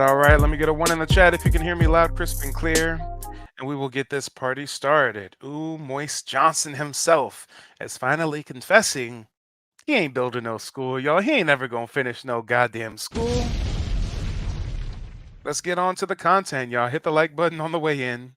All right. Let me get a one in the chat if you can hear me loud, crisp, and clear. And we will get this party started. Ooh, Moist Johnson himself is finally confessing he ain't building no school, y'all. He ain't never gonna finish no goddamn school. Let's get on to the content, y'all. Hit the like button on the way in.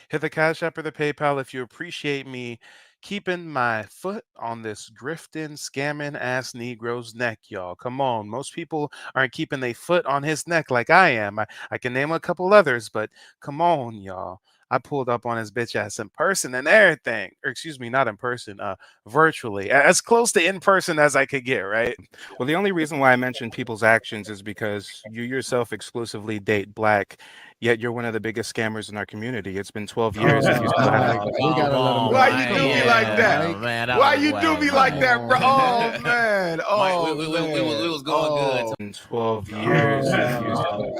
Hit the Cash App or the PayPal if you appreciate me keeping my foot on this grifting, scamming ass Negro's neck, y'all. Come on. Most people aren't keeping their foot on his neck like I am. I can name a couple others, but come on, y'all. I pulled up on his bitch ass in person and everything. Or excuse me, not in person, virtually. As close to in person as I could get, right? Well, the only reason why I mention people's actions is because you yourself exclusively date black, yet you're one of the biggest scammers in our community. It's been 12 years and you still haven't. Why you do me like that? Why you do me like that, bro? Oh man! Oh we man! was going good. In 12 years and you still.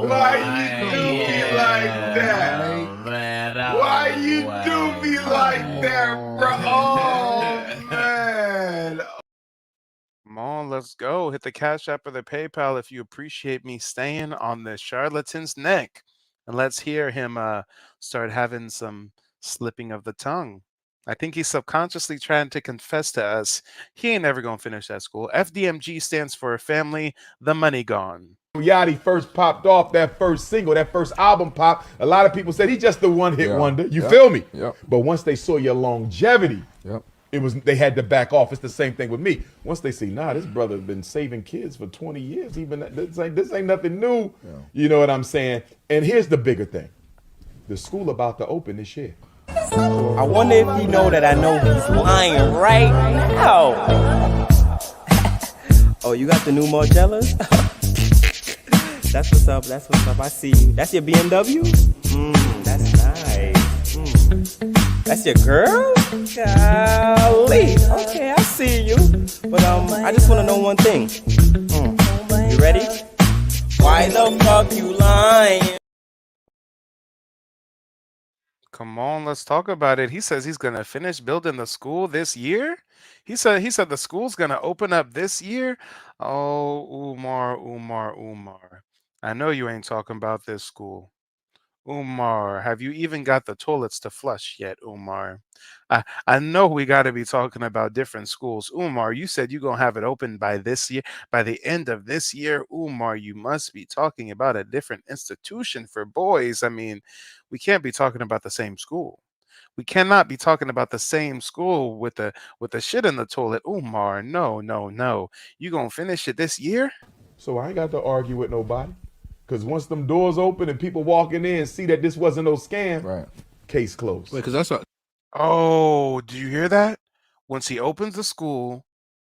Why you do me like that? Why you do me like that, bro? Oh man! Come on, let's go. Hit the Cash App or the PayPal if you appreciate me staying on the charlatan's neck. And let's hear him start having some slipping of the tongue. I think he's subconsciously trying to confess to us he ain't never gonna finish that school. FDMG stands for Family, the Money Gone. Yachty first popped off, that first single, that first album pop, a lot of people said he's just the one-hit wonder. You feel me? But once they saw your longevity, they had to back off. It's the same thing with me. Once they see, nah, this brother's been saving kids for 20 years. Even this ain't nothing new. You know what I'm saying? And here's the bigger thing: the school about to open this year. I wonder if you know that I know he's lying right now. Oh, you got the new Margellas? That's what's up. That's what's up. I see you. That's your BMW? That's nice. That's your girl? Golly. Okay, I see you. But I just want to know one thing. You ready? Why the fuck you lying? Come on, let's talk about it. He says he's gonna finish building the school this year. He said the school's gonna open up this year. Oh, Umar. I know you ain't talking about this school. Umar, have you even got the toilets to flush yet, Umar? I know we got to be talking about different schools. Umar, you said you're going to have it open by this year, by the end of this year. Umar, you must be talking about a different institution for boys. I mean, we can't be talking about the same school. We cannot be talking about the same school with the shit in the toilet. Umar, no. You going to finish it this year? So I ain't got to argue with nobody. Because once them doors open and people walking in and see that this wasn't no scam, right? Case closed. Wait, because that's what. Oh, do you hear that? Once he opens the school,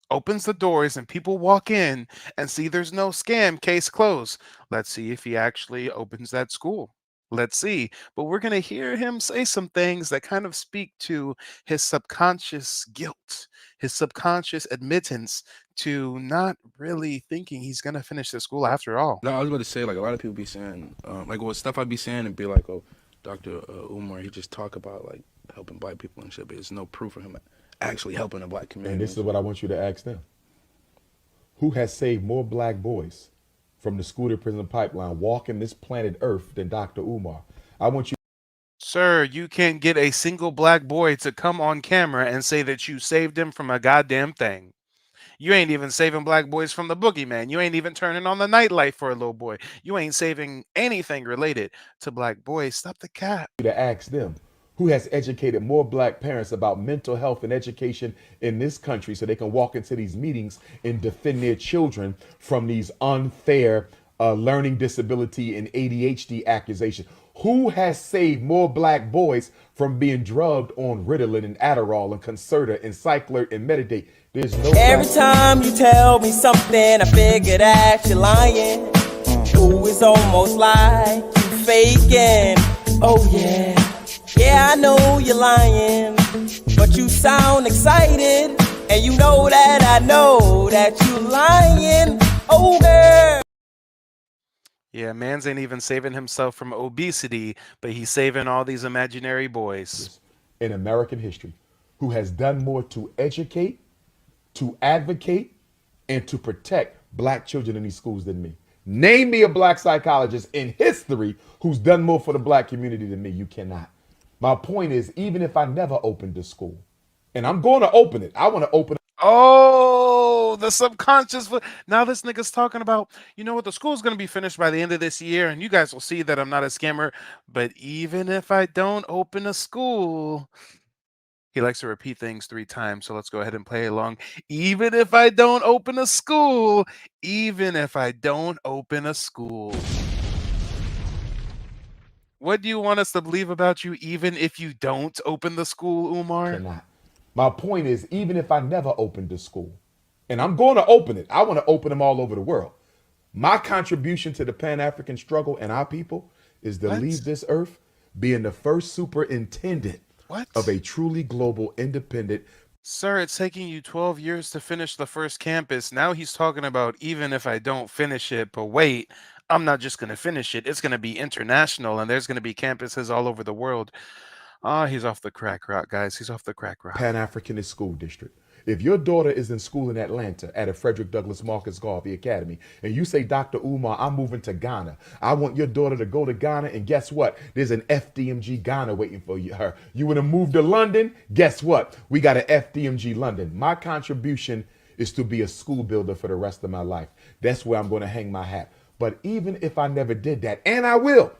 opens the doors, and people walk in and see there's no scam, case closed. Let's see if he actually opens that school. Let's see. But we're going to hear him say some things that kind of speak to his subconscious guilt, his subconscious admittance to not really thinking he's going to finish the school after all. No, I was about to say, like, a lot of people be saying, like, what stuff I'd be saying and be like, oh, Dr. Umar, he just talk about, like, helping black people and shit, but there's no proof of him actually helping the black community. And this is what I want you to ask them. Who has saved more black boys from the school to prison pipeline walking this planet Earth than Dr. Umar? I want you. Sir, you can't get a single black boy to come on camera and say that you saved him from a goddamn thing. You ain't even saving black boys from the boogeyman. You ain't even turning on the nightlight for a little boy. You ain't saving anything related to black boys. Stop the cap. To ask them, who has educated more black parents about mental health and education in this country so they can walk into these meetings and defend their children from these unfair learning disability and ADHD accusations? Who has saved more black boys from being drugged on Ritalin and Adderall and Concerta and Cycler and Meditate? There's no. Every time you tell me something, I figure that you're lying. Ooh, it's almost like you faking. Oh yeah. Yeah, I know you're lying, but you sound excited, and you know that I know that you lying. Oh, girl. Yeah, man's ain't even saving himself from obesity, but he's saving all these imaginary boys. In American history, who has done more to educate, to advocate, and to protect black children in these schools than me. Name me a black psychologist in history who's done more for the black community than me. You cannot. My point is, even if I never opened a school, and I'm going to open it, I want to open. Oh, the subconscious. Now this nigga's talking about, you know what, the school's going to be finished by the end of this year, and you guys will see that I'm not a scammer. But even if I don't open a school, he likes to repeat things 3 times, so let's go ahead and play along. Even if I don't open a school, even if I don't open a school. What do you want us to believe about you, even if you don't open the school, Umar? Cannot. My point is, even if I never opened a school, and I'm going to open it, I want to open them all over the world. My contribution to the Pan-African struggle and our people is to leave this earth being the first superintendent of a truly global, independent. Sir, it's taking you 12 years to finish the first campus. Now he's talking about even if I don't finish it, but wait, I'm not just going to finish it. It's going to be international, and there's going to be campuses all over the world. He's off the crack rock, guys. He's off the crack rock. Pan-Africanist school district. If your daughter is in school in Atlanta at a Frederick Douglass Marcus Garvey Academy, and you say, Dr. Umar, I'm moving to Ghana. I want your daughter to go to Ghana, and guess what? There's an FDMG Ghana waiting for her. You want to move to London? Guess what? We got an FDMG London. My contribution is to be a school builder for the rest of my life. That's where I'm going to hang my hat. But even if I never did that, and I will,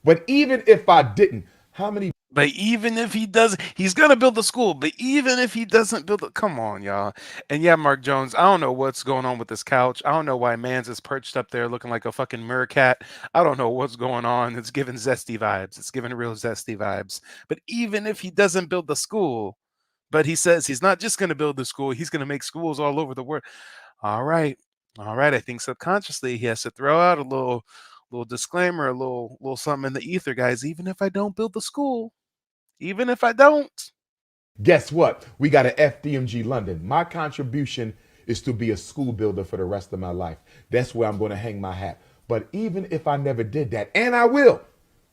but even if I didn't, how many? But even if he does, he's going to build the school. But even if he doesn't build it, come on, y'all. And yeah, Mark Jones, I don't know what's going on with this couch. I don't know why Mans is perched up there looking like a fucking meerkat. I don't know what's going on. It's giving zesty vibes. It's giving real zesty vibes. But even if he doesn't build the school, but he says he's not just going to build the school, he's going to make schools all over the world. All right. All right. I think subconsciously he has to throw out a little disclaimer, a little something in the ether, guys. Even if I don't build the school, even if I don't. Guess what? We got an FDMG London. My contribution is to be a school builder for the rest of my life. That's where I'm going to hang my hat. But even if I never did that, and I will,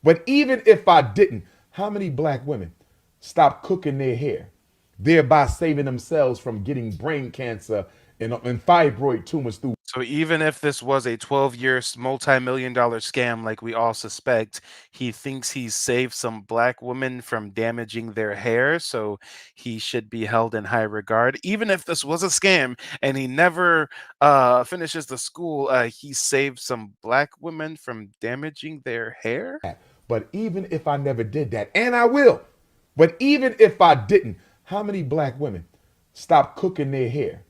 but even if I didn't, how many black women stop cooking their hair, thereby saving themselves from getting brain cancer and fibroid tumors through? So even if this was a 12-year multi-million-dollar scam like we all suspect, he thinks he's saved some black women from damaging their hair, so he should be held in high regard. Even if this was a scam and he never finishes the school, he saved some black women from damaging their hair? But even if I never did that, and I will, but even if I didn't, how many black women stop cooking their hair,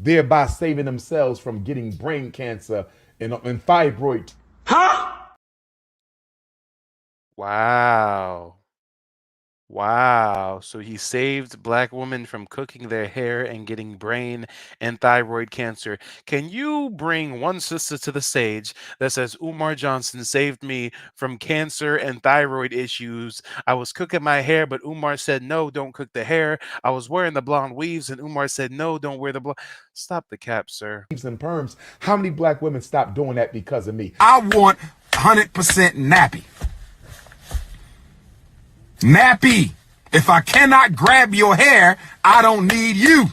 thereby saving themselves from getting brain cancer and fibroid? Wow. Wow. So he saved black women from cooking their hair and getting brain and thyroid cancer. Can you bring one sister to the stage that says, Umar Johnson saved me from cancer and thyroid issues? I was cooking my hair, but Umar said, no, don't cook the hair. I was wearing the blonde weaves, and Umar said, no, don't wear the blonde. Stop the cap, sir. And perms. How many black women stopped doing that because of me? I want 100% nappy. Nappy. If I cannot grab your hair, I don't need you.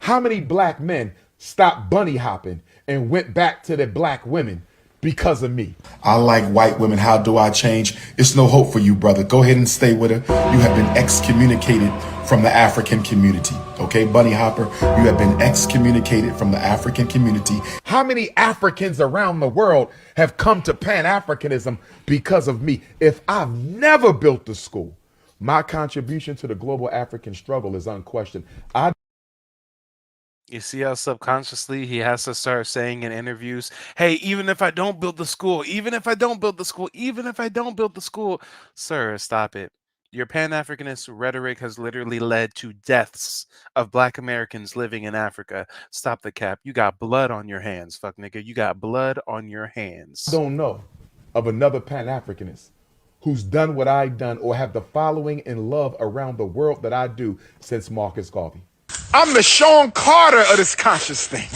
How many black men stopped bunny hopping and went back to their black women because of me? I like white women. How do I change? It's no hope for you, brother. Go ahead and stay with her. You have been excommunicated from the African community. Okay, bunny hopper, you have been excommunicated from the African community. How many Africans around the world have come to Pan-Africanism because of me? If I've never built a school, my contribution to the global African struggle is unquestioned. You see how subconsciously he has to start saying in interviews, hey, even if I don't build the school, even if I don't build the school, even if I don't build the school. Sir, stop it. Your Pan-Africanist rhetoric has literally led to deaths of Black Americans living in Africa. Stop the cap. You got blood on your hands, fuck nigga. You got blood on your hands. I don't know of another Pan-Africanist who's done what I've done or have the following and love around the world that I do since Marcus Garvey. I'm the Sean Carter of this conscious thing.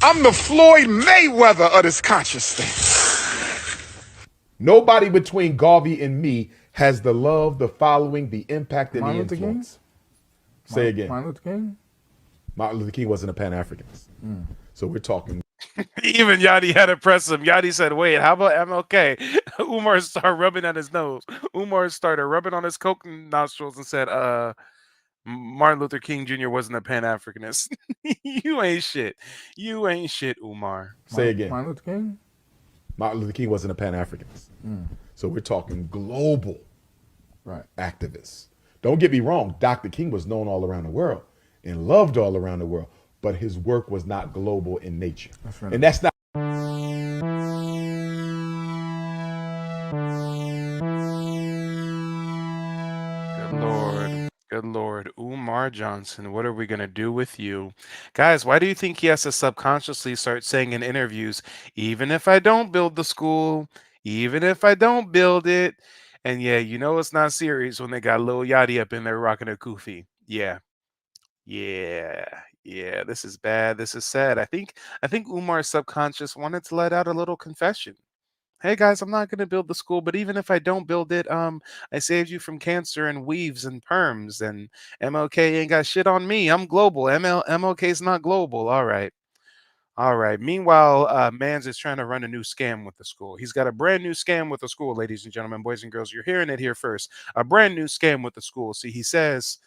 I'm the Floyd Mayweather of this conscious thing. Nobody between Garvey and me has the love, the following, the impact, and the influence. Say again. Martin Luther King? Martin Luther King wasn't a Pan-Africanist. So we're talking. Even Yachty had to press him. Yachty said, "Wait, how about MLK?" Umar started rubbing at his nose. Umar started rubbing on his coke nostrils and said, Martin Luther King Jr. wasn't a Pan-Africanist." You ain't shit. You ain't shit, Umar. Say again. Martin Luther King? Martin Luther King wasn't a Pan-Africanist. So we're talking global Right. activists. Don't get me wrong, Dr. King was known all around the world and loved all around the world, but his work was not global in nature. That's right. And that's not Good Lord. Good Lord. Umar Johnson, what are we going to do with you? Guys, why do you think he has to subconsciously start saying in interviews, even if I don't build the school, even if I don't build it? And yeah, you know it's not serious when they got Lil Yachty up in there rocking a kufi. Yeah. Yeah. This is bad. This is sad. I think Umar's subconscious wanted to let out a little confession. Hey guys, I'm not gonna build the school, but even if I don't build it, I saved you from cancer and weaves and perms, and MLK ain't got shit on me. I'm global. MLK's not global. All right. All right. Meanwhile, Mans is trying to run a new scam with the school. He's got a brand new scam with the school, ladies and gentlemen, boys and girls. You're hearing it here first. A brand new scam with the school. See, he says,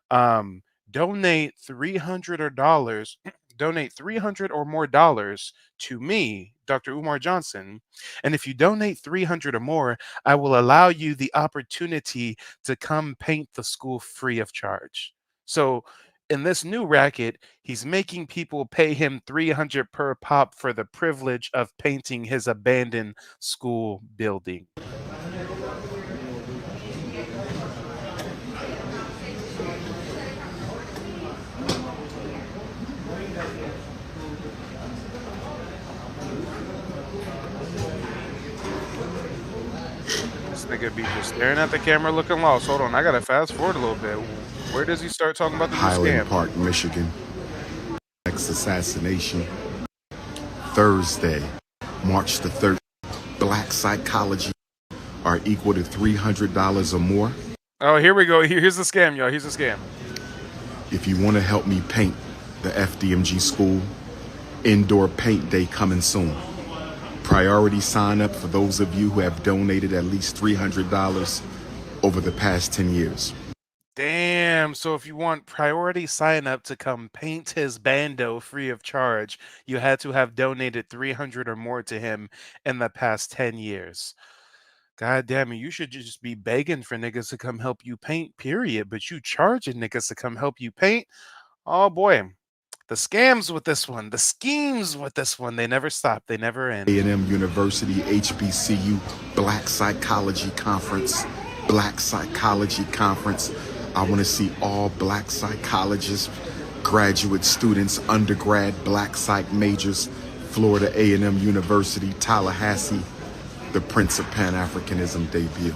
um, donate $300 donate 300 or more dollars to me, Dr. Umar Johnson, and if you donate 300 or more, I will allow you the opportunity to come paint the school free of charge. So in this new racket, he's making people pay him 300 per pop for the privilege of painting his abandoned school building. This nigga be just staring at the camera looking lost. Hold on, I gotta fast forward a little bit. Where does he start talking about the new Highland scam? Park, Michigan. Next assassination. Thursday, March the 3rd. Black psychology are equal to $300 or more. Oh, here we go. Here's the scam, y'all. Here's the scam. If you want to help me paint the FDMG school, indoor paint day coming soon. Priority sign up for those of you who have donated at least $300 over the past 10 years. Damn. So if you want priority sign up to come paint his bando free of charge, you had to have donated 300 or more to him in the past 10 years. God damn it, you should just be begging for niggas to come help you paint, period. But you charging niggas to come help you paint? Oh boy. The scams with this one, the schemes with this one, they never stop. They never end. A&M University HBCU Black Psychology Conference. Black Psychology Conference. I want to see all black psychologists, graduate students, undergrad black psych majors, Florida A&M University, Tallahassee, the Prince of Pan-Africanism debut.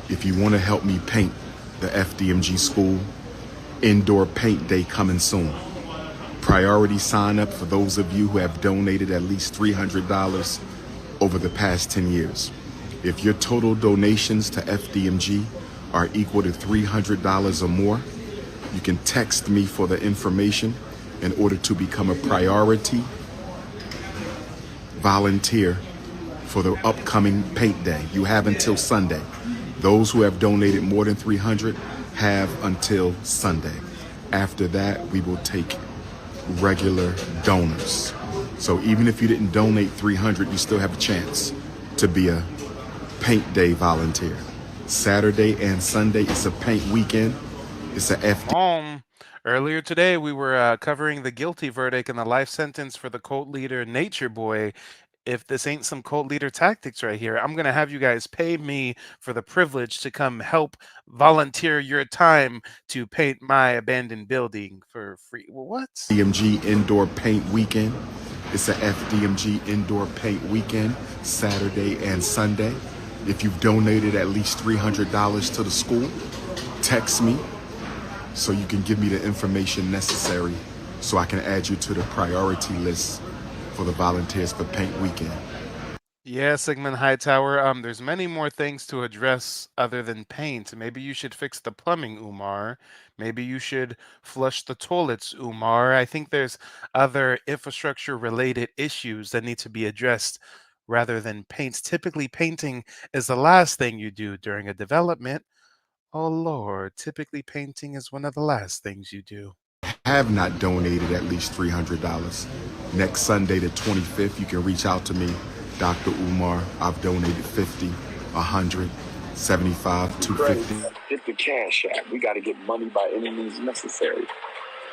If you want to help me paint the FDMG school, indoor paint day coming soon. Priority sign up for those of you who have donated at least $300 over the past 10 years. If your total donations to FDMG are equal to $300 or more, you can text me for the information in order to become a priority volunteer for the upcoming paint day. You have until Sunday. Those who have donated more than 300 have until Sunday. After that, we will take regular donors. So even if you didn't donate 300, you still have a chance to be a paint day volunteer. Saturday and Sunday, it's a paint weekend. It's a FD. Earlier today, we were covering the guilty verdict and the life sentence for the cult leader Nature Boy. If this ain't some cult leader tactics right here, I'm going to have you guys pay me for the privilege to come help volunteer your time to paint my abandoned building for free. Well, what? FDMG Indoor Paint Weekend. It's a FDMG Indoor Paint Weekend, Saturday and Sunday. If you've donated at least $300 to the school, text me so you can give me the information necessary so I can add you to the priority list for the volunteers for Paint Weekend. Yeah, Sigmund Hightower. There's many more things to address other than paint. Maybe you should fix the plumbing, Umar. Maybe you should flush the toilets, Umar. I think there's other infrastructure related issues that need to be addressed rather than paint. Typically, painting is the last thing you do during a development. Oh Lord, typically painting is one of the last things you do. Have not donated at least $300. Next Sunday, the 25th, you can reach out to me, Dr. Umar. I've donated 50, 100, 75, 250. Hit the cash app. We got to get money by any means necessary.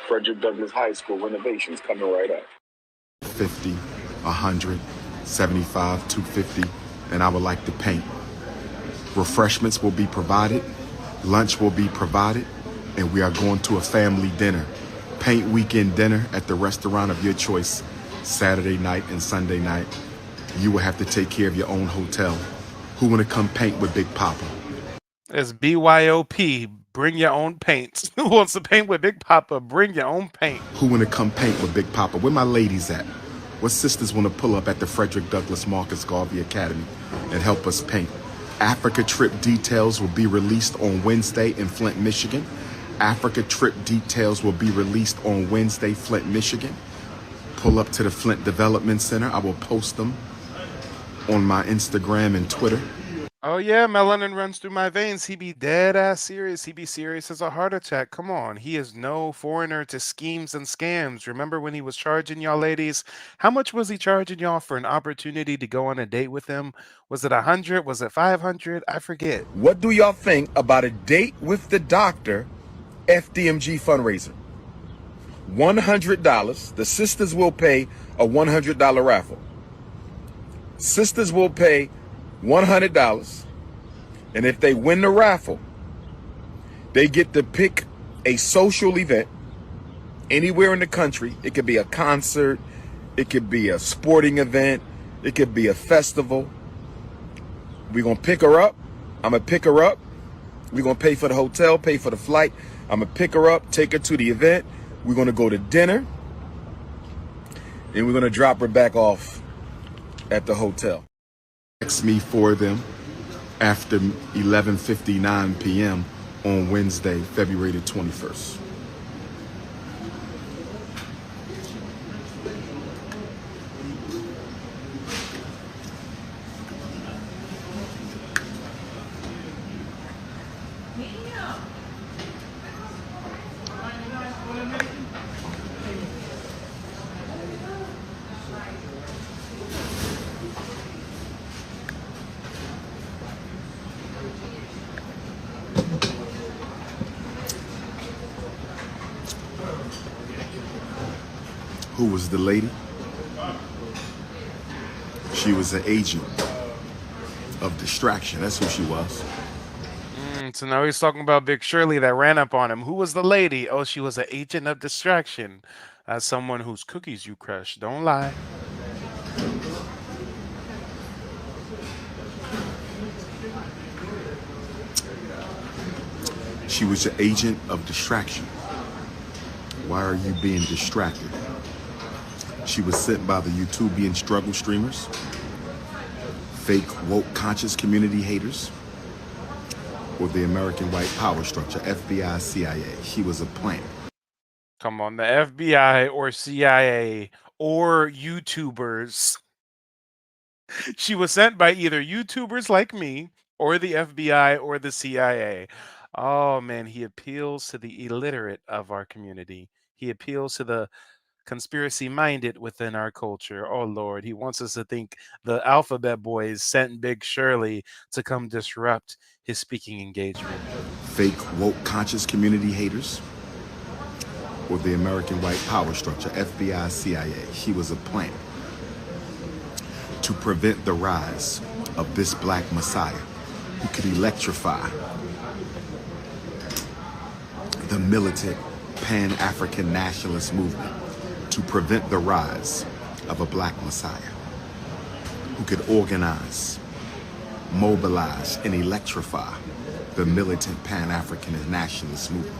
Frederick Douglass High School renovations coming right up. 50, 100, 75, 250, and I would like to paint. Refreshments will be provided, lunch will be provided, and we are going to a family dinner. Paint weekend dinner at the restaurant of your choice, Saturday night and Sunday night. You will have to take care of your own hotel. Who want to come paint with Big Papa? It's BYOP. Bring your own paint. Who wants to paint with Big Papa? Bring your own paint. Who want to come paint with Big Papa? Where my ladies at? What sisters want to pull up at the Frederick Douglass Marcus Garvey Academy and help us paint? Africa trip details will be released on Wednesday in Flint, Michigan. Africa trip details will be released on Wednesday, Flint, Michigan. Pull up to the Flint Development Center. I will post them on my Instagram and Twitter. Oh yeah, melanin runs through my veins. He be dead ass serious. He be serious as a heart attack. Come on. He is no foreigner to schemes and scams. Remember when he was charging y'all ladies? How much was he charging y'all for an opportunity to go on a date with him? Was it 100? Was it 500? I forget. What do y'all think about a date with the doctor FDMG fundraiser? $100. The sisters will pay a $100 raffle. Sisters will pay $100. And if they win the raffle, they get to pick a social event anywhere in the country. It could be a concert. It could be a sporting event. It could be a festival. We're going to pick her up. I'm going to pick her up. We're going to pay for the hotel, pay for the flight. I'm going to pick her up, take her to the event. We're going to go to dinner. And we're going to drop her back off at the hotel. Text me for them after 11:59 p.m. on Wednesday, February the 21st. Who was the lady? She was an agent of distraction. That's who she was. So now he's talking about Big Shirley that ran up on him. Who was the lady? Oh, she was an agent of distraction. As someone whose cookies you crush. Don't lie. She was an agent of distraction. Why are you being distracted? She was sent by the YouTubian struggle streamers, fake woke conscious community haters, or the American white power structure, FBI, CIA. She was a plant. Come on, the FBI or CIA or YouTubers. She was sent by either YouTubers like me or the FBI or the CIA. Oh man, he appeals to the illiterate of our community. He appeals to the conspiracy minded within our culture. Oh Lord, he wants us to think the alphabet boys sent Big Shirley to come disrupt his speaking engagement. Fake woke conscious community haters, or the American white power structure, FBI, CIA. She was a plant to prevent the rise of this black messiah who could electrify the militant Pan-African nationalist movement, to prevent the rise of a black messiah who could organize, mobilize, and electrify the militant Pan-Africanist nationalist movement.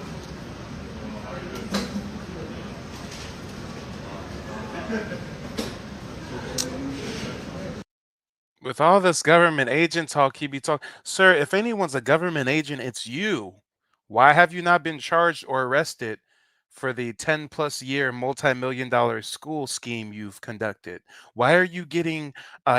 With all this government agent talk, he be talking. Sir, if anyone's a government agent, it's you. Why have you not been charged or arrested for the 10 plus year multi-million dollar school scheme you've conducted? Why are you getting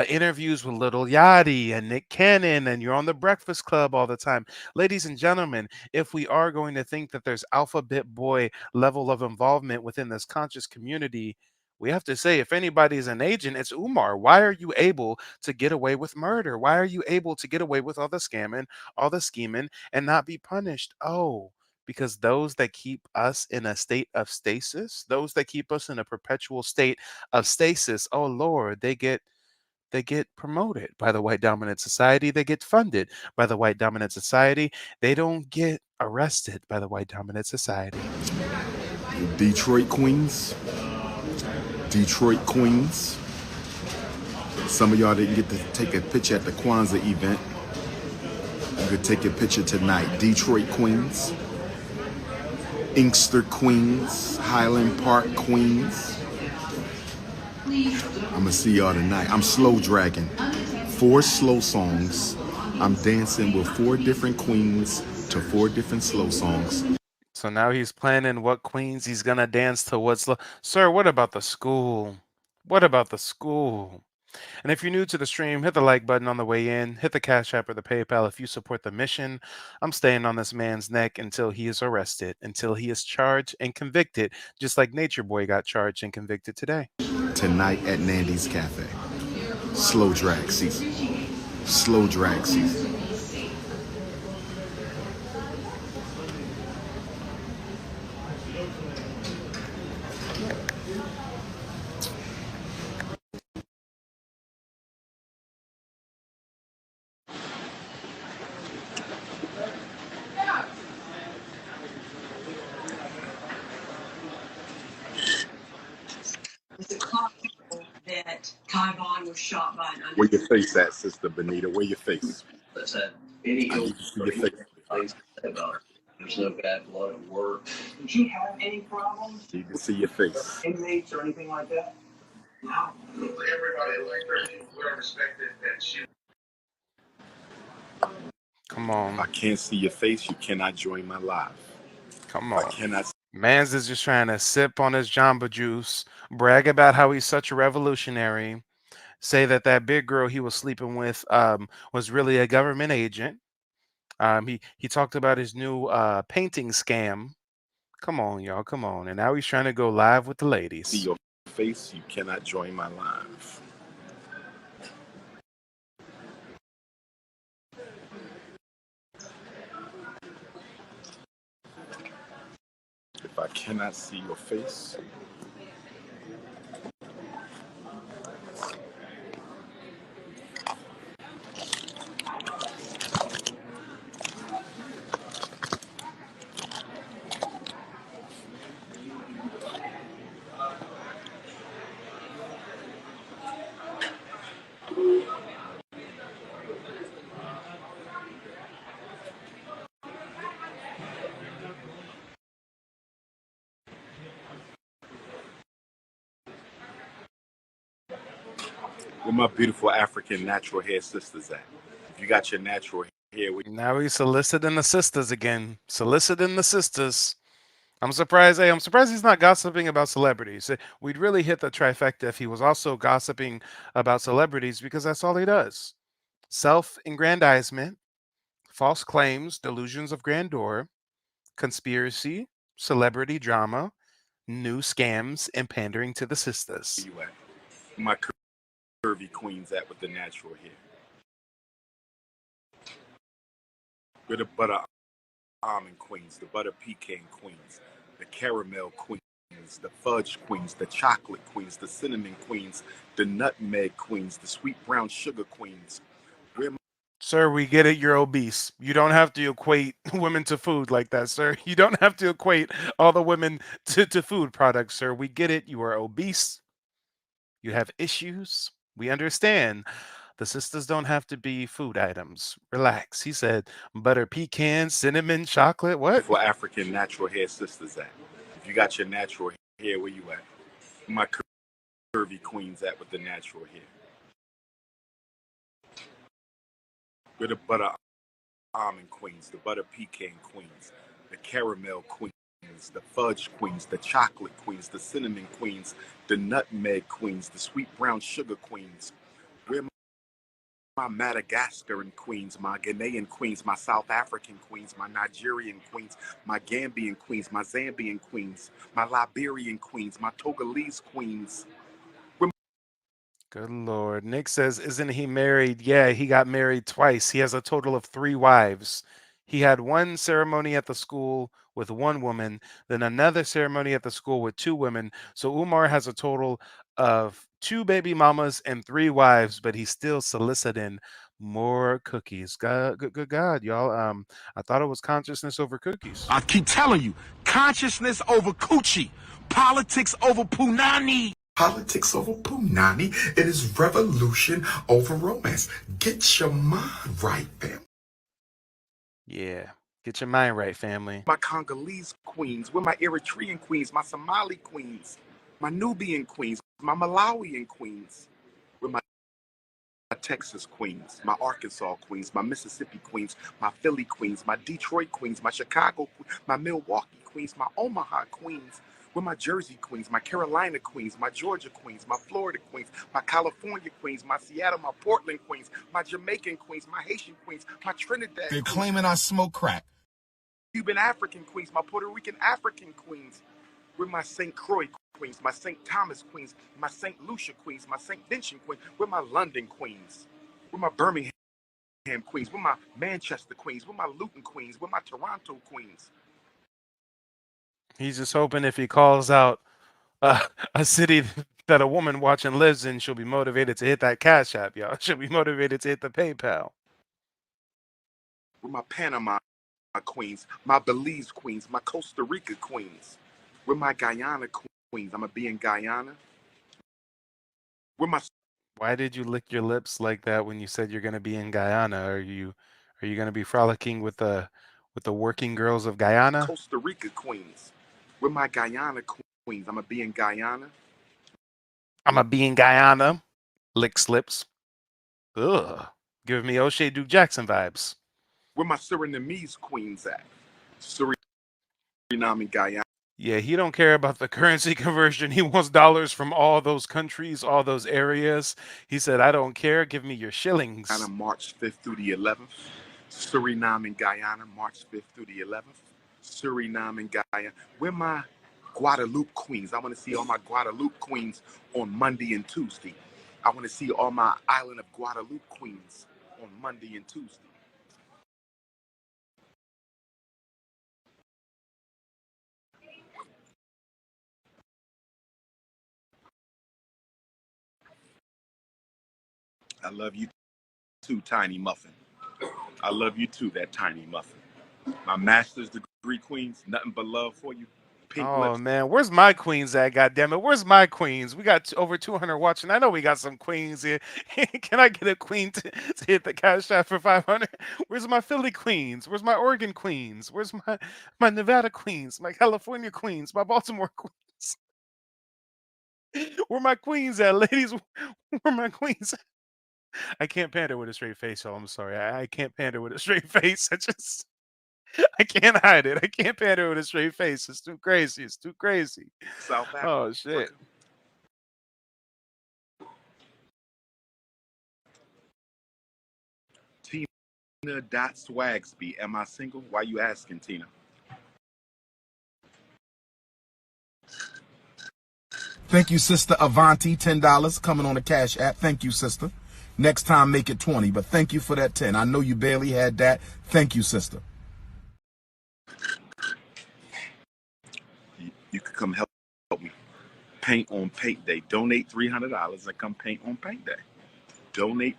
interviews with Little Yachty and Nick Cannon and you're on the Breakfast Club all the time? Ladies and gentlemen, if we are going to think that there's alphabet boy level of involvement within this conscious community, we have to say if anybody's an agent, it's Umar. Why are you able to get away with murder? Why are you able to get away with all the scamming, all the scheming, and not be punished? Oh, because those that keep us in a state of stasis, those that keep us in a perpetual state of stasis, oh Lord, they get promoted by the white dominant society. They get funded by the white dominant society. They don't get arrested by the white dominant society. Detroit Queens. Detroit Queens. Some of y'all didn't get to take a picture at the Kwanzaa event. You could take a picture tonight. Detroit Queens. Inkster Queens. Highland Park Queens. I'm gonna see y'all tonight. I'm slow dragging 4 slow songs. I'm dancing with 4 different queens to 4 different slow songs. So now he's planning what queens he's gonna dance to. Sir, what about the school? What about the school? And if you're new to the stream, hit the like button on the way in, hit the Cash App or the PayPal if you support the mission. I'm staying on this man's neck until he is arrested, until he is charged and convicted, just like Nature Boy got charged and convicted today. Tonight at Nandy's Cafe. Slow drag season. Slow drag season. That Kaivan was shot by an Where your face at, Sister Benita? Where your face? Listen, any I need to see your face. things about it. There's no bad blood at work. Did she have any problems? Need to see your face. Inmates or anything like that? No. Everybody liked her. She was well respected. That she. Come If I on. can't see your face, you cannot join my live. Come I on. cannot. Mans is just trying to sip on his Jamba Juice, brag about how he's such a revolutionary, say that that big girl he was sleeping with was really a government agent. He talked about his new painting scam. Come on, y'all, come on. And now he's trying to go live with the See ladies. your face, you cannot join my live. If I cannot see your face, where my beautiful African natural hair sisters at? If you got your natural hair, Now he's soliciting the sisters again. Soliciting the sisters. I'm surprised. Hey, I'm surprised he's not gossiping about celebrities. We'd really hit the trifecta if he was also gossiping about celebrities because that's all he does. Self-aggrandizement, false claims, delusions of grandeur, conspiracy, celebrity drama, new scams, and pandering to the sisters. where you at? Where my curvy queens at with the natural hair? Where the butter almond queens, the butter pecan queens, the caramel queens, the fudge queens, the chocolate queens, the cinnamon queens, the nutmeg queens, the sweet brown sugar queens. Where Sir, we get it. You're obese. You don't have to equate women to food like that, sir. You don't have to equate all the women to food products, sir. We get it. You are obese. You have issues. We understand. The sisters don't have to be food items. Relax. He said butter pecan, cinnamon, chocolate. What? for African natural hair sisters at? If you got your natural hair, where you at? Where my curvy queens at with the natural hair? We're the butter almond queens, the butter pecan queens, the caramel queens, the fudge queens, the chocolate queens, the cinnamon queens, the nutmeg queens, the sweet brown sugar queens. We're my Madagascaran queens, my Ghanaian queens, my South African queens, my Nigerian queens, my Gambian queens, my Zambian queens, my Liberian queens, my Togolese queens. Good Lord. Nick says, isn't he married? Yeah, he got married twice. He has a total of 3 wives. He had one ceremony at the school with one woman, then another ceremony at the school with 2 women. So Umar has a total of 2 baby mamas and 3 wives, but he's still soliciting more cookies. God, good God, y'all. I thought it was consciousness over cookies. I keep telling you, consciousness over coochie, politics over punani. Politics over punani. It is revolution over romance. Get your mind right, fam. Yeah, get your mind right, family. My Congolese queens, we're my Eritrean queens, my Somali queens, my Nubian queens, my Malawian queens, we're my Texas queens, my Arkansas queens, my Mississippi queens, my Philly queens, my Detroit queens, my Chicago queens, my Milwaukee queens, my Omaha queens, we're my Jersey queens, my Carolina queens, my Georgia queens, my Florida queens, my California queens, my Seattle, my Portland queens, my Jamaican queens, my Haitian queens, my Trinidad They're queens, claiming I smoke crack. Cuban African queens, my Puerto Rican African queens. We're my St. Croix queens, my St. Thomas queens, my St. Lucia queens, my St. Vincent queens. We're my London queens. We're my Birmingham queens. We're my Manchester queens. We're my Luton queens. We're my Toronto queens. He's just hoping if he calls out a city that a woman watching lives in, she'll be motivated to hit that Cash App, y'all. She'll be motivated to hit the PayPal. We're my Panama queens, my Belize queens, my Costa Rica queens. We're my Guyana queens. I'm going to be in Guyana. We're my Why did you lick your lips like that when you said you're going to be in Guyana? Are you going to be frolicking with the working girls of Guyana? Costa Rica queens. We're my Guyana queens. I'm going to be in Guyana. I'm going to be in Guyana. Lick slips. Ugh. Giving me O'Shea Duke Jackson vibes. Where my Surinamese queens at? Suriname and Guyana. Yeah, he don't care about the currency conversion. He wants dollars from all those countries, all those areas. He said, I don't care. Give me your shillings. March 5th through the 11th. Suriname and Guyana, March 5th through the 11th. Suriname and Guyana. Where my Guadeloupe queens? I want to see all my Guadeloupe queens on Monday and Tuesday. I want to see all my island of Guadeloupe queens on Monday and Tuesday. I love you too, Tiny Muffin. I love you too, that Tiny Muffin. My master's degree queens, nothing but love for you. Pink Oh lips. man, where's my queens at? Goddamn it, where's my queens? We got over 200 watching. I know we got some queens here. Can I get a queen to hit the Cash App for 500? Where's my Philly queens? Where's my Oregon queens? Where's my Nevada queens? My California queens? My Baltimore queens? Where my queens at, ladies? Where my queens? I can't pander with a straight face, y'all. I'm sorry. I can't pander with a straight face. I can't hide it. I can't pander with a straight face. It's too crazy. It's too crazy. South Africa. Oh shit. Tina Swagsby. Am I single? Why you asking, Tina? Thank you, Sister Avanti, $10 coming on the Cash App. Thank you, sister. Next time, make it 20, but thank you for that 10. I know you barely had that. Thank you, sister. You could come help me paint on paint day. Donate $300 and come paint on paint day. Donate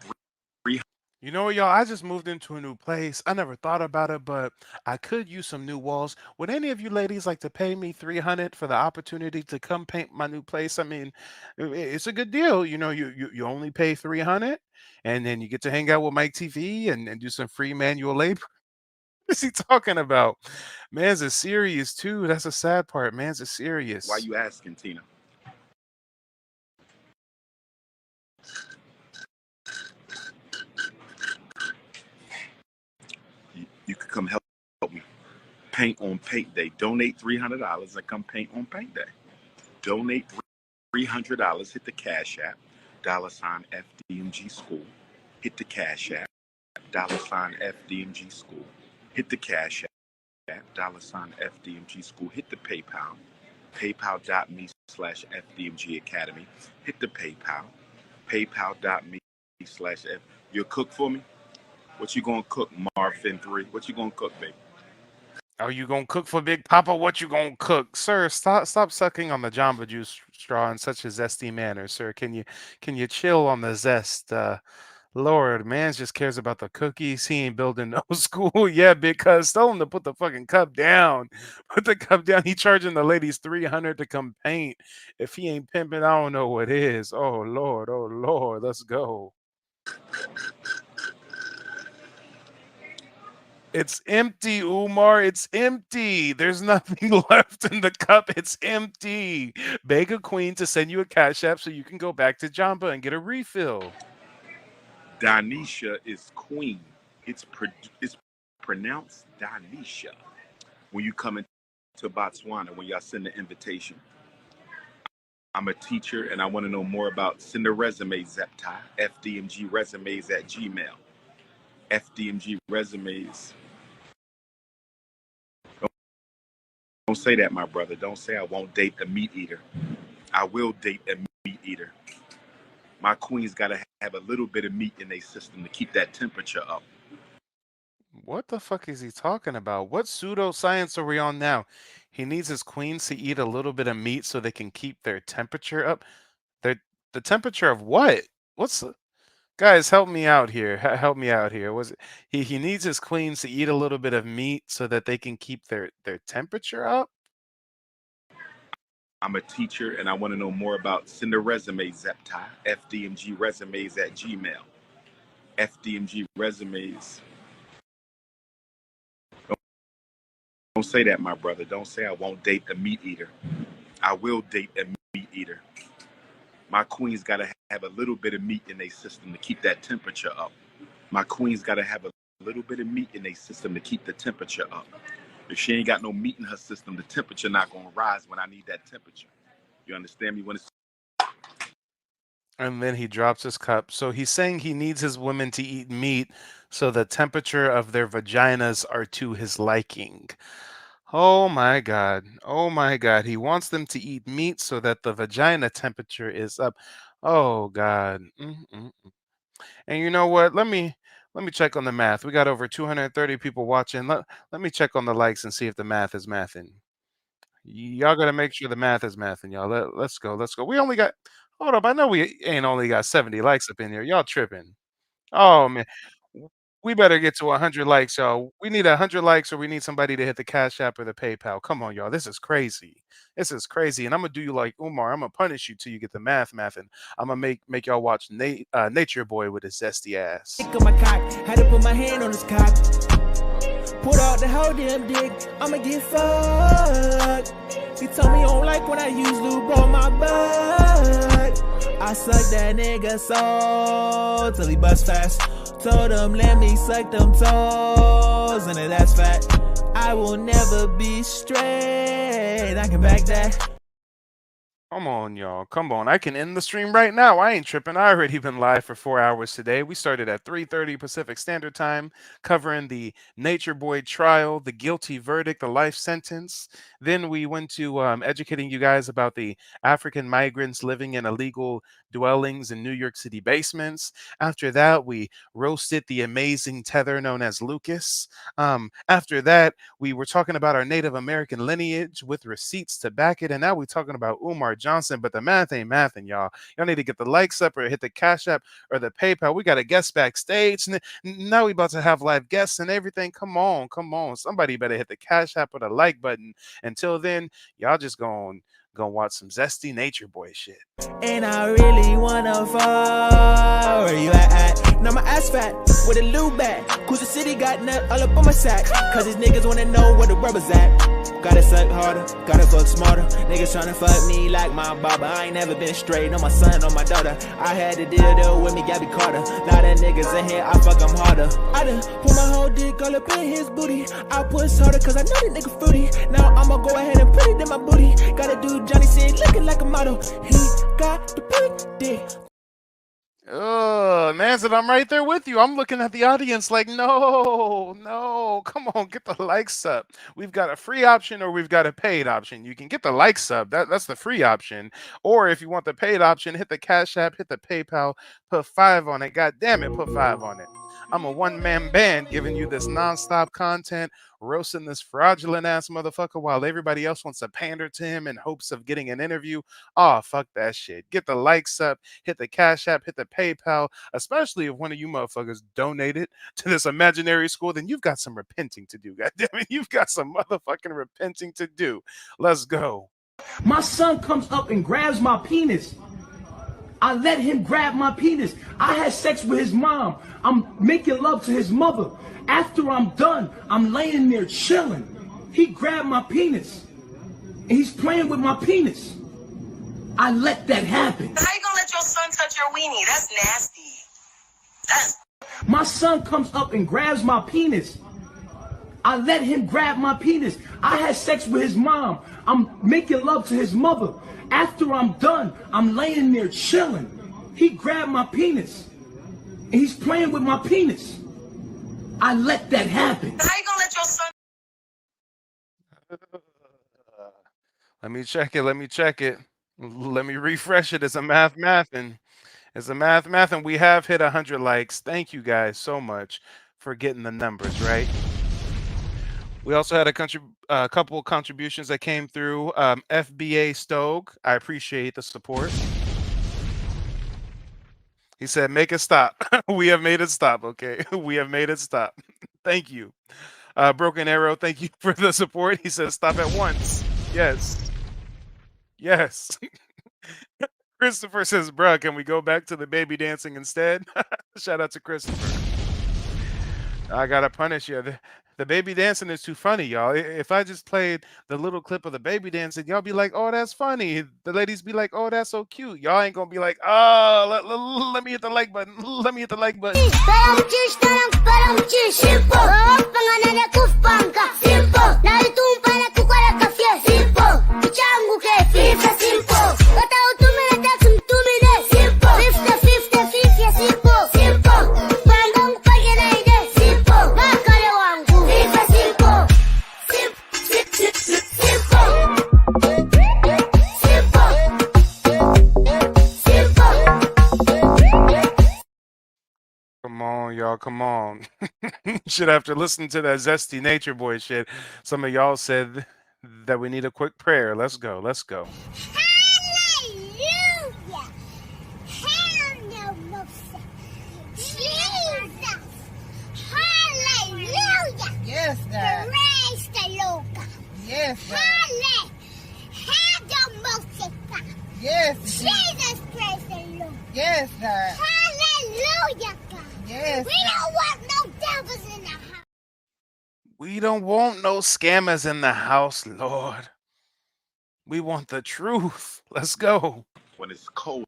$300. You know what, y'all? I just moved into a new place. I never thought about it, but I could use some new walls. Would any of you ladies like to pay me 300 for the opportunity to come paint my new place? I mean, it's a good deal. You know, you only pay 300, and then you get to hang out with Mike TV and do some free manual labor. What is he talking about? Man's is serious too. That's the sad part. Man's is serious. Why you asking, Tina? come help me paint on paint day. Donate $300 and come paint on paint day. Donate $300. Hit the Cash App, $FDMG School. Hit the Cash App, $FDMG School. Hit the Cash App, $FDMG School. Hit the PayPal, paypal.me/FDMG Academy. Hit the PayPal, paypal.me/F. You'll cook for me? What you gonna cook, Marvin 3? What you gonna cook, baby? Are you gonna cook for Big Papa? What you gonna cook, sir? Stop sucking on the Jamba Juice straw in such a zesty manner, sir. Can you chill on the zest? Lord, man's just cares about the cookies. He ain't building no school. Yeah, because tell him to put the fucking cup down. Put the cup down. He charging the ladies 300 to come paint. If he ain't pimping, I don't know what is. Oh Lord, let's go. It's empty, Umar. It's empty. There's nothing left in the cup. It's empty. Beg a queen to send you a cash app so you can go back to Jamba and get a refill. Danisha is queen. It's pronounced Danisha. When you come into Botswana, when y'all send the invitation, I'm a teacher and I want to know more about. Send a resume, Zepti. FDMG resumes at Gmail. FDMG resumes. Don't say that, my brother. Don't say I won't date a meat eater. I will date a meat eater. My queen's got to have a little bit of meat in their system to keep that temperature up. What the fuck is he talking about? What pseudo-science are we on now? He needs his queens to eat a little bit of meat so they can keep their temperature up. Their the temperature of what? What's the, guys? Help me out here. Help me out here. Was it, he needs his queens to eat a little bit of meat so that they can keep their temperature up? I'm a teacher and I want to know more about. Send a resume, Zepti. FDMG resumes at Gmail. FDMG resumes. Don't say that, my brother. Don't say I won't date a meat eater. I will date a meat eater. My queen's got to have a little bit of meat in their system to keep that temperature up. My queen's got to have a little bit of meat in their system to keep the temperature up. If she ain't got no meat in her system, the temperature not gonna rise when I need that temperature. You understand me? When it's And then he drops his cup. So he's saying he needs his women to eat meat so the temperature of their vaginas are to his liking. Oh my God. Oh my God. He wants them to eat meat so that the vagina temperature is up. Oh God. Mm-mm. And you know what? Let me check on the math. We got over 230 people watching. Let me check on the likes and see if the math is mathing. Y'all gotta make sure the math is mathing, y'all. Let's go. Let's go. We only got, hold up. I know we ain't only got 70 likes up in here. Y'all tripping. Oh man. We better get to 100 likes, y'all. We need 100 likes or we need somebody to hit the Cash App or the PayPal. Come on, y'all. This is crazy. This is crazy. And I'm gonna do you like Umar. I'm gonna punish you till you get the math, and I'm gonna make y'all watch Nature Boy with his zesty ass. Dick on my cock, had to put my hand on his cock. Put out the whole damn dick, I'ma get fucked. He told me he don't like when I use lube on my butt. I suck that nigga so till he bust fast. Told him let me suck them toes, and that's fat. I will never be straight, I can back that. Come on, y'all. Come on. I can end the stream right now. I ain't tripping. I already been live for 4 hours today. We started at 3:30 Pacific Standard Time, covering the Nature Boy trial, the guilty verdict, the life sentence. Then we went to educating you guys about the African migrants living in illegal dwellings in New York City basements. After that, we roasted the amazing tether known as Lucas. After that, we were talking about our Native American lineage with receipts to back it. And now we're talking about Umar Johnson, but the math ain't mathing, y'all. Y'all need to get the likes up or hit the Cash App or the PayPal. We got a guest backstage. Now we about to have live guests and everything. Come on, come on. Somebody better hit the Cash App or the like button. Until then, y'all just Gonna watch some zesty Nature Boy shit. And I really wanna fall. Where you at? Now my ass fat with a lube bag. Cause the city got nut all up on my sack. Cause these niggas wanna know where the rubber's at. Gotta suck harder, gotta fuck smarter. Niggas tryna fuck me like my barber. I ain't never been straight on my son or my daughter. I had to deal with me, Gabby Carter. Now that niggas in here, I fuck them harder. I done put my whole dick all up in his booty. I push harder cause I know that nigga fruity. Now I'ma go ahead and put it in my booty. Gotta do Johnny Sin looking like a model. He got the big dick. Oh, man, said I'm right there with you. I'm looking at the audience like, no, come on, get the likes up. We've got a free option or we've got a paid option. You can get the likes up. That's the free option. Or if you want the paid option, hit the Cash App, hit the PayPal, put 5 on it. God damn it, put 5 on it. I'm a one-man band giving you this nonstop content, roasting this fraudulent ass motherfucker while everybody else wants to pander to him in hopes of getting an interview. Oh, fuck that shit. Get the likes up, hit the Cash App, hit the PayPal, especially if one of you motherfuckers donated to this imaginary school, then you've got some repenting to do. God damn it, you've got some motherfucking repenting to do. Let's go. My son comes up and grabs my penis. I let him grab my penis. I had sex with his mom. I'm making love to his mother. After I'm done, I'm laying there chilling. He grabbed my penis. And he's playing with my penis. I let that happen. How you gonna let your son touch your weenie? That's nasty. My son comes up and grabs my penis. I let him grab my penis. I had sex with his mom. I'm making love to his mother. After I'm done, I'm laying there chilling. He grabbed my penis. And he's playing with my penis. I let that happen. How you gonna let your son... Let me check it. Let me refresh it. It's a math. It's a math. And we have hit 100 likes. Thank you guys so much for getting the numbers right. We also had a couple contributions that came through. FBA Stogue, I appreciate the support. He said, make it stop. We have made it stop, okay? We have made it stop. Thank you. Broken Arrow, thank you for the support. He says, stop at once. Yes. Yes. Christopher says, bruh, can we go back to the baby dancing instead? Shout out to Christopher. I gotta punish you. The baby dancing is too funny, y'all. If I just played the little clip of the baby dancing, y'all be like, oh, that's funny. The ladies be like, oh, that's so cute. Y'all ain't gonna be like, oh, let me hit the like button. Let me hit the like button. Come on, y'all. Come on. Shit, after listening to that zesty Nature Boy shit, some of y'all said that we need a quick prayer. Let's go. Let's go. Hallelujah. Hallelujah. Jesus. Hallelujah. Yes, God. Praise the Lord God. Yes, God. Hallelujah. Yes. Jesus, praise the Lord. Yes, God. Hallelujah, God. Yes. We don't want no devils in the house. We don't want no scammers in the house, Lord. We want the truth. Let's go. When it's cold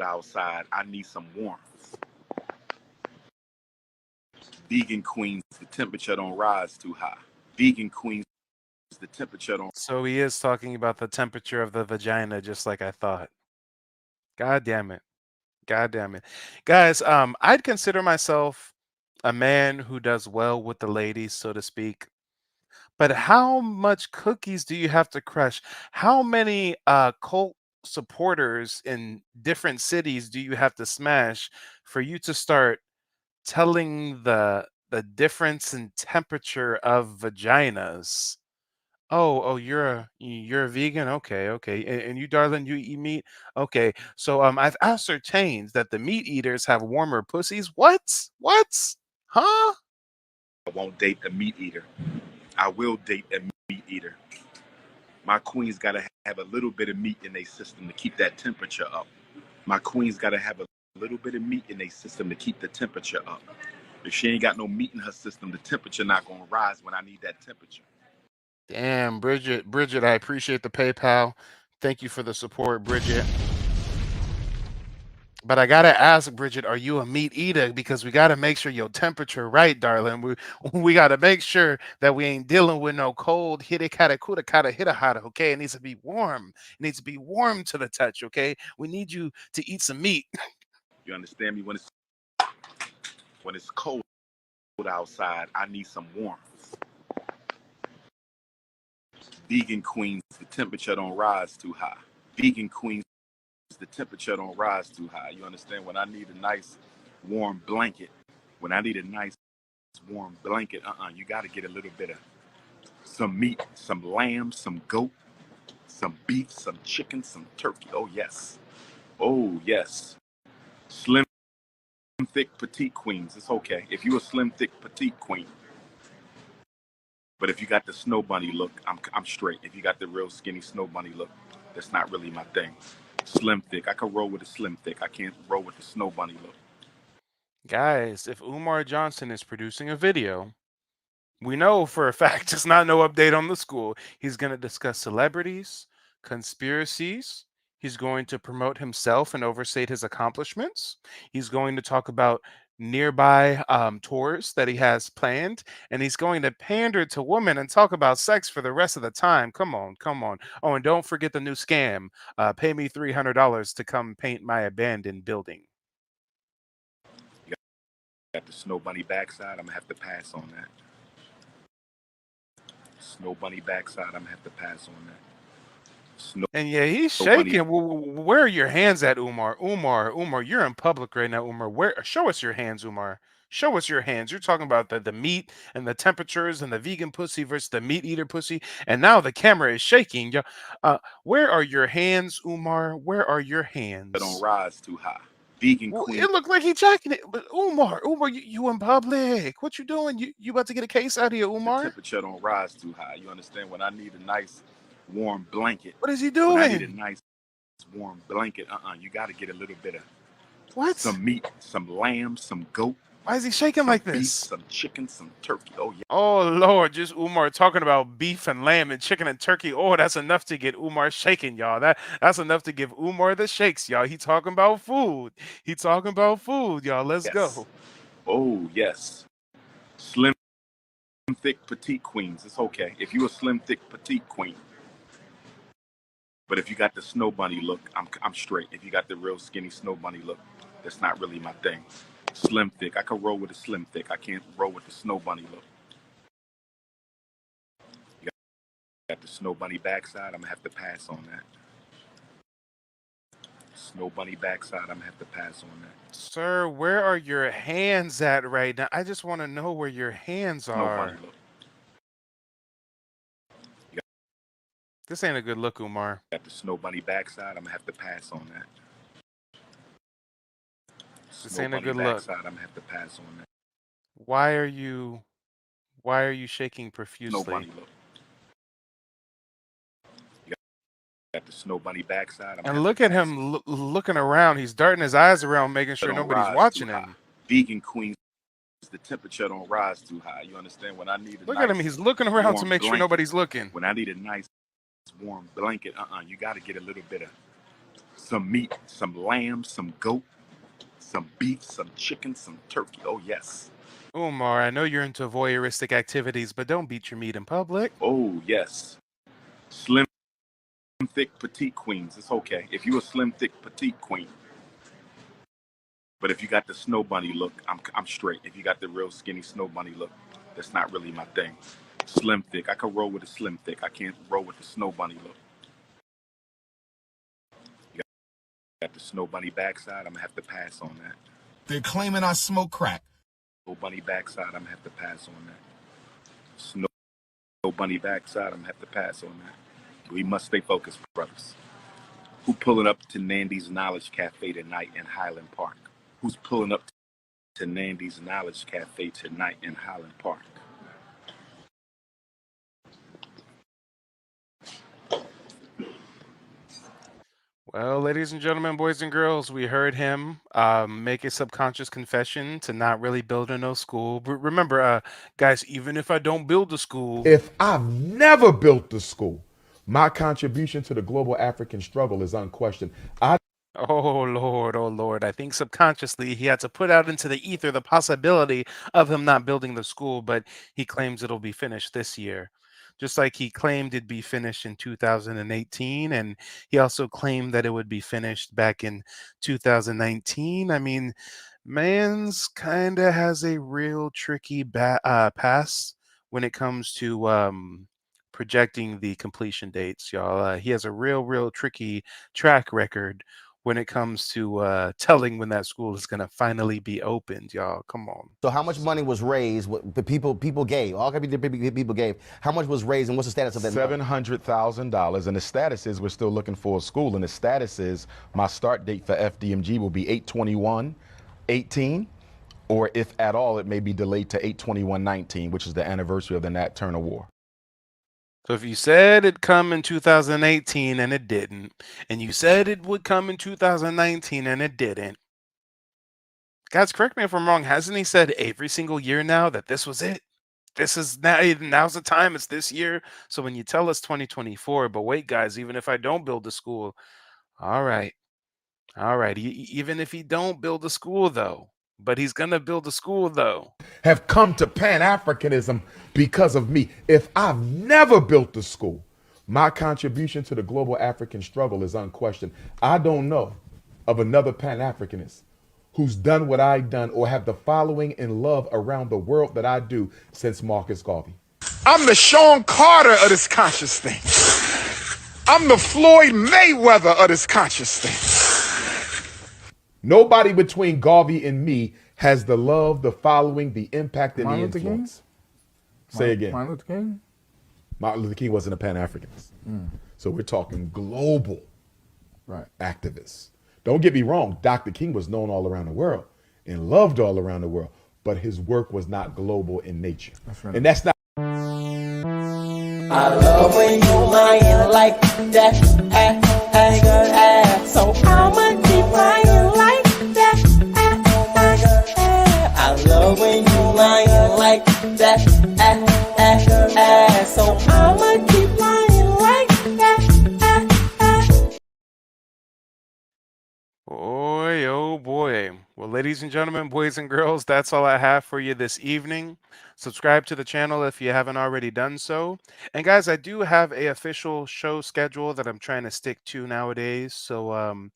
outside, I need some warmth. Vegan queens, the temperature don't rise too high. Vegan queens, the temperature don't... So he is talking about the temperature of the vagina, just like I thought. God damn it. God damn it. Guys, I'd consider myself a man who does well with the ladies, so to speak. But how much cookies do you have to crush? How many cult supporters in different cities do you have to smash for you to start telling the difference in temperature of vaginas? Oh, you're a vegan? Okay. And you, darling, you eat meat? Okay. So I've ascertained that the meat eaters have warmer pussies. What? Huh? I won't date a meat eater. I will date a meat eater. My queens gotta have a little bit of meat in their system to keep that temperature up. My queen's gotta have a little bit of meat in their system to keep the temperature up. If she ain't got no meat in her system, the temperature not gonna rise when I need that temperature. Damn, Bridget. Bridget, I appreciate the PayPal. Thank you for the support, Bridget. But I gotta ask, Bridget, are you a meat eater? Because we gotta make sure your temperature right, darling. We gotta make sure that we ain't dealing with no cold hita kata kuta kata hita hata. Okay, it needs to be warm. It needs to be warm to the touch. Okay, we need you to eat some meat. You understand me? When it's cold outside, I need some warmth. Vegan queens, the temperature don't rise too high. Vegan queens, the temperature don't rise too high. You understand? When I need a nice warm blanket, you got to get a little bit of some meat, some lamb, some goat, some beef, some chicken, some turkey. Oh yes. Oh yes. Slim, thick, petite queens. It's okay. If you a slim, thick, petite queen, but if you got the snow bunny look, I'm straight. If you got the real skinny snow bunny look, that's not really my thing. Slim thick, I can roll with the slim thick. I can't roll with the snow bunny look. Guys, if Umar Johnson is producing a video, we know for a fact it's not no update on the school. He's going to discuss celebrities, conspiracies. He's going to promote himself and overstate his accomplishments. He's going to talk about nearby tours that he has planned, and he's going to pander to women and talk about sex for the rest of the time. Come on, come on. Oh, and don't forget the new scam. Pay me $300 to come paint my abandoned building. Got the snow bunny backside, I'm gonna have to pass on that. Snow bunny backside, I'm gonna have to pass on that. And yeah, he's shaking. Where are your hands at, Umar? Umar, you're in public right now, Umar. Where? Show us your hands, Umar. Show us your hands. You're talking about the meat and the temperatures and the vegan pussy versus the meat eater pussy, and now the camera is shaking. Where are your hands, Umar? Where are your hands? Don't rise too high. Vegan queen. It looked like he jacking it, but Umar, you in public? What you doing? You about to get a case out of here, Umar? The temperature don't rise too high. You understand? When I need a nice warm blanket. What is he doing? When I need a nice warm blanket, you got to get a little bit of some meat, some lamb, some goat. Why is he shaking like this? Beef, some chicken, some turkey. Oh yeah. Oh Lord, just Umar talking about beef and lamb and chicken and turkey. Oh, that's enough to get Umar shaking, y'all. That's enough to give Umar the shakes, y'all. He talking about food. He talking about food, y'all. Let's go. Oh yes. Slim, thick, petite queens. It's okay. If you a slim, thick, petite queen. But if you got the snow bunny look, I'm straight. If you got the real skinny snow bunny look, that's not really my thing. Slim thick, I can roll with the slim thick. I can't roll with the snow bunny look. You got the snow bunny backside, I'm gonna have to pass on that. Snow bunny backside, I'm gonna have to pass on that. Sir, where are your hands at right now? I just want to know where your hands are. Snow bunny look. This ain't a good look, Umar. Got the snow bunny backside, I'm gonna have to pass on that. This ain't a good look. I'm gonna have to pass on that. Why are you shaking profusely? Snow bunny look. You got the snow bunny backside. And look at him looking around. He's darting his eyes around, making sure nobody's watching him. Vegan queens, the temperature don't rise too high. You understand? When I need a look at him. He's looking around to make sure nobody's looking. When I need a nice warm blanket, you got to get a little bit of some meat, some lamb, some goat, some beef, some chicken, some turkey. Oh yes. Umar, I know you're into voyeuristic activities, but don't beat your meat in public. Oh yes. Slim, thick, petite queens. It's okay. If you a slim, thick, petite queen. But if you got the snow bunny look, I'm straight. If you got the real skinny snow bunny look, that's not really my thing. Slim thick, I can roll with the slim thick. I can't roll with the snow bunny look. You got the snow bunny backside, I'm gonna have to pass on that. They're claiming I smoke crack. Snow bunny backside, I'm gonna have to pass on that. Snow bunny backside, I'm gonna have to pass on that. We must stay focused, brothers. Who pulling up to Nandy's Knowledge Cafe tonight in Highland Park? Who's pulling up to Nandy's Knowledge Cafe tonight in Highland Park? Well, ladies and gentlemen, boys and girls, we heard him make a subconscious confession to not really building no school. But remember, guys, even if I don't build the school, If I've never built the school, my contribution to the global African struggle is unquestioned. oh Lord, oh Lord, I think subconsciously he had to put out into the ether the possibility of him not building the school, but he claims it'll be finished this year. Just like he claimed it'd be finished in 2018, and he also claimed that it would be finished back in 2019. I mean, man's kind of has a real tricky pass when it comes to projecting the completion dates, y'all. He has a real tricky track record when it comes to telling when that school is going to finally be opened, y'all. Come on. So how much money was raised? What the people gave? All kinds of people gave. How much was raised, and what's the status of that? $700,000, and the status is we're still looking for a school, and the status is my start date for FDMG will be 8/21/18, or if at all, it may be delayed to 8/21/19, which is the anniversary of the Nat Turner War. So if you said it'd come in 2018 and it didn't, and you said it would come in 2019 and it didn't, guys, correct me if I'm wrong. Hasn't he said every single year now that this was it? This is now's the time. It's this year. So when you tell us 2024, but wait, guys, even if I don't build the school, all right, all right. Even if he don't build the school, though, but he's gonna build the school, though. Have come to Pan-Africanism because of me. If I've never built the school, my contribution to the global African struggle is unquestioned. I don't know of another Pan-Africanist who's done what I've done or have the following and love around the world that I do since Marcus Garvey. I'm the Sean Carter of this conscious thing. I'm the Floyd Mayweather of this conscious thing. Nobody between Garvey and me has the love, the following, the impact, and the influence. Say again. Martin Luther King? Martin Luther King wasn't a Pan-Africanist. So we're talking global activists. Don't get me wrong, Dr. King was known all around the world and loved all around the world, but his work was not global in nature. That's right. And that's not. I love when you lying like that. So I'ma keep lying like that. I love when you lying like that. So I'ma keep lying like that. Boy, oh boy. Well, ladies and gentlemen, boys and girls, that's all I have for you this evening. Subscribe to the channel if you haven't already done so. And guys, I do have a official show schedule that I'm trying to stick to nowadays. So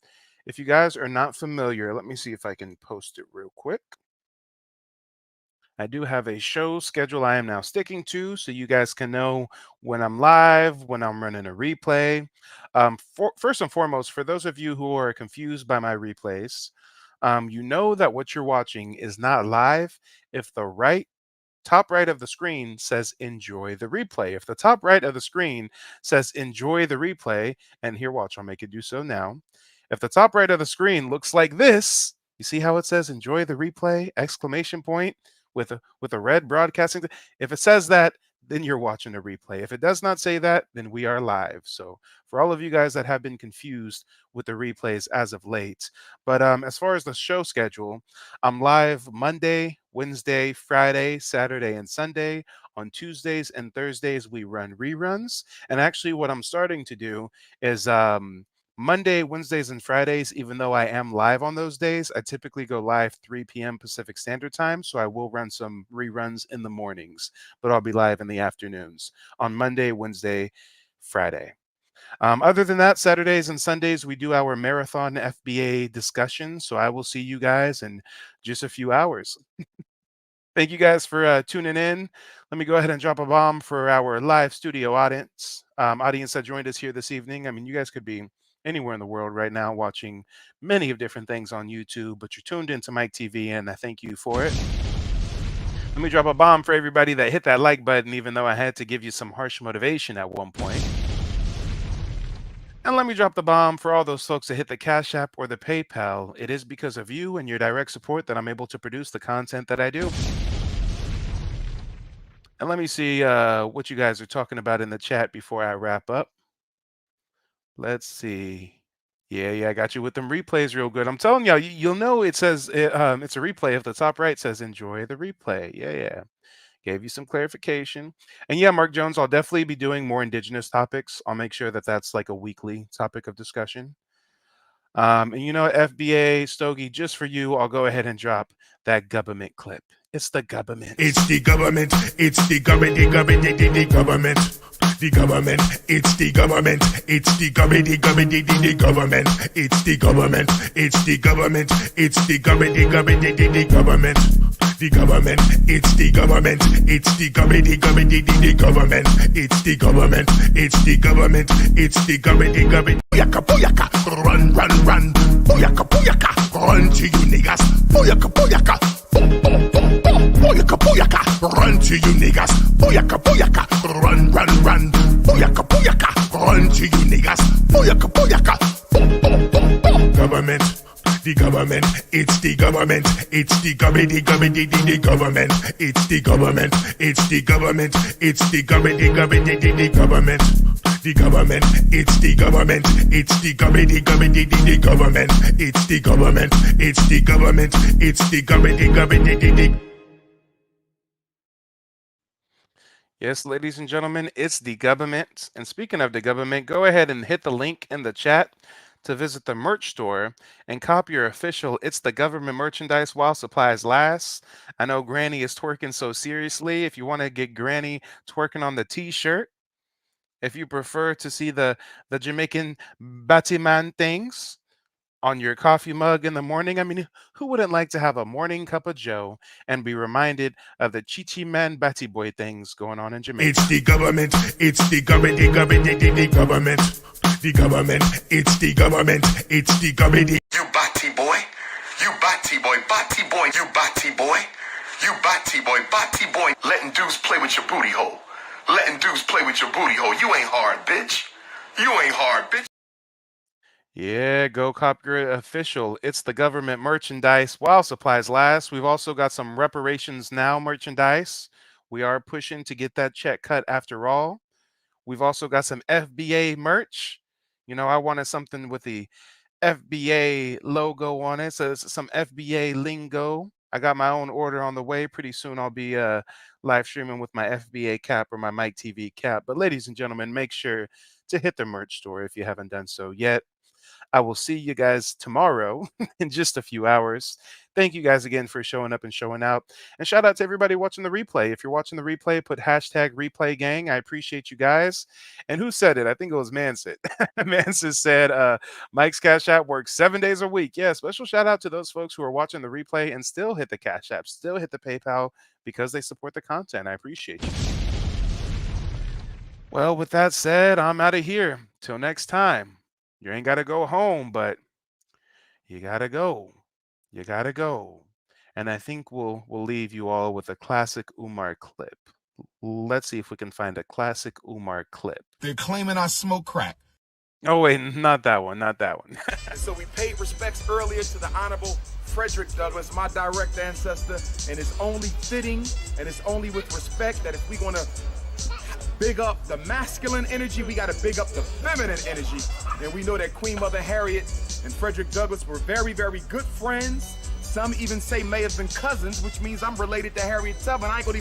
if you guys are not familiar, let me see if I can post it real quick. I do have a show schedule I am now sticking to, so you guys can know when I'm live, when I'm running a replay. First and foremost, for those of you who are confused by my replays, you know that what you're watching is not live if the top right of the screen says enjoy the replay. If the top right of the screen says enjoy the replay, and here, watch, I'll make it do so now. If the top right of the screen looks like this, you see how it says enjoy the replay, exclamation point, with a red broadcasting. If it says that, then you're watching a replay. If it does not say that, then we are live. So for all of you guys that have been confused with the replays as of late, but as far as the show schedule, I'm live Monday, Wednesday, Friday, Saturday, and Sunday. On Tuesdays and Thursdays, we run reruns. And actually, what I'm starting to do is Monday, Wednesdays, and Fridays, even though I am live on those days, I typically go live 3 p.m. Pacific Standard Time, so I will run some reruns in the mornings, but I'll be live in the afternoons on Monday, Wednesday, Friday. Other than that, Saturdays and Sundays, we do our marathon FBA discussion, so I will see you guys in just a few hours. Thank you guys for tuning in. Let me go ahead and drop a bomb for our live studio audience that joined us here this evening. I mean, you guys could be anywhere in the world right now watching many of different things on YouTube, but you're tuned into Mike TV, and I thank you for it. Let me drop a bomb for everybody that hit that like button, even though I had to give you some harsh motivation at one point. And let me drop the bomb for all those folks that hit the Cash App or the PayPal. It is because of you and your direct support that I'm able to produce the content that I do. And let me see what you guys are talking about in the chat before I wrap up. Let's see. Yeah, I got you with them replays real good. I'm telling y'all, you'll know it says it's a replay if the top right says enjoy the replay. Yeah. Gave you some clarification. And yeah, Mark Jones, I'll definitely be doing more indigenous topics. I'll make sure that that's like a weekly topic of discussion. And you know, FBA, Stogie, just for you, I'll go ahead and drop that government clip. It's the government. It's the government. It's the government. The government. The government. The government. It's the government. It's the government. The government. The government. It's the government. It's the government. It's the government. The government. The government. The government. It's the government. It's the government. The government. The government. It's the government. It's the government. It's the government. The government. Booyaka, booyaka, run, run, run. Booyaka, booyaka, run to you niggas. Booyaka, booyaka. Boom, boom, boom, boom. Booyaka, booyaka, run to you niggas. Booyaka, booyaka, run, run, run. Booyaka, booyaka, run to you niggas. Booyaka, booyaka, boom, boom, boom, boom. Government. The government, it's the government, it's the government, the government, the government, it's the government, it's the government, it's the government, the government, the government, the government, it's the government, it's the government, the government, the government, it's the government, it's the government, it's the government, the government, the Yes, ladies and gentlemen, it's the government. And speaking of the government, go ahead and hit the link in the chat to visit the merch store and cop your official It's the Government merchandise while supplies last. I know Granny is twerking so seriously. If you want to get Granny twerking on the t-shirt, if you prefer to see the Jamaican Batman things on your coffee mug in the morning, I mean, who wouldn't like to have a morning cup of joe and be reminded of the Chichi Man Batty Boy things going on in Jamaica? It's the government, it's the government, the government, the government, the government, it's the government, it's the government. You batty boy, you batty boy, you batty boy, you batty boy, letting dudes play with your booty hole. Letting dudes play with your booty hole. You ain't hard, bitch. You ain't hard, bitch. Yeah, go cop your official It's the Government merchandise while supplies last. We've also got some Reparations Now merchandise. We are pushing to get that check cut after all. We've also got some FBA merch. You know, I wanted something with the FBA logo on it, so it's some FBA lingo. I got my own order on the way. Pretty soon I'll be live streaming with my FBA cap or my Mike TV cap. But ladies and gentlemen, make sure to hit the merch store if you haven't done so yet. I will see you guys tomorrow in just a few hours. Thank you guys again for showing up and showing out. And shout out to everybody watching the replay. If you're watching the replay, put hashtag replay gang. I appreciate you guys. And who said it? I think it was Mansit. Mansit said Mike's Cash App works 7 days a week. Yeah, special shout out to those folks who are watching the replay and still hit the Cash App, still hit the PayPal because they support the content. I appreciate you. Well, with that said, I'm out of here. Till next time. You ain't got to go home, but you got to go. You got to go. And I think we'll leave you all with a classic Umar clip. Let's see if we can find a classic Umar clip. They're claiming I smoke crack. Oh, wait, not that one, not that one. And so we paid respects earlier to the Honorable Frederick Douglass, my direct ancestor, and it's only fitting and it's only with respect that if we're going to big up the masculine energy, we got to big up the feminine energy. And we know that Queen Mother Harriet and Frederick Douglass were very, very good friends. Some even say may have been cousins, which means I'm related to Harriet Tubman. I ain't gonna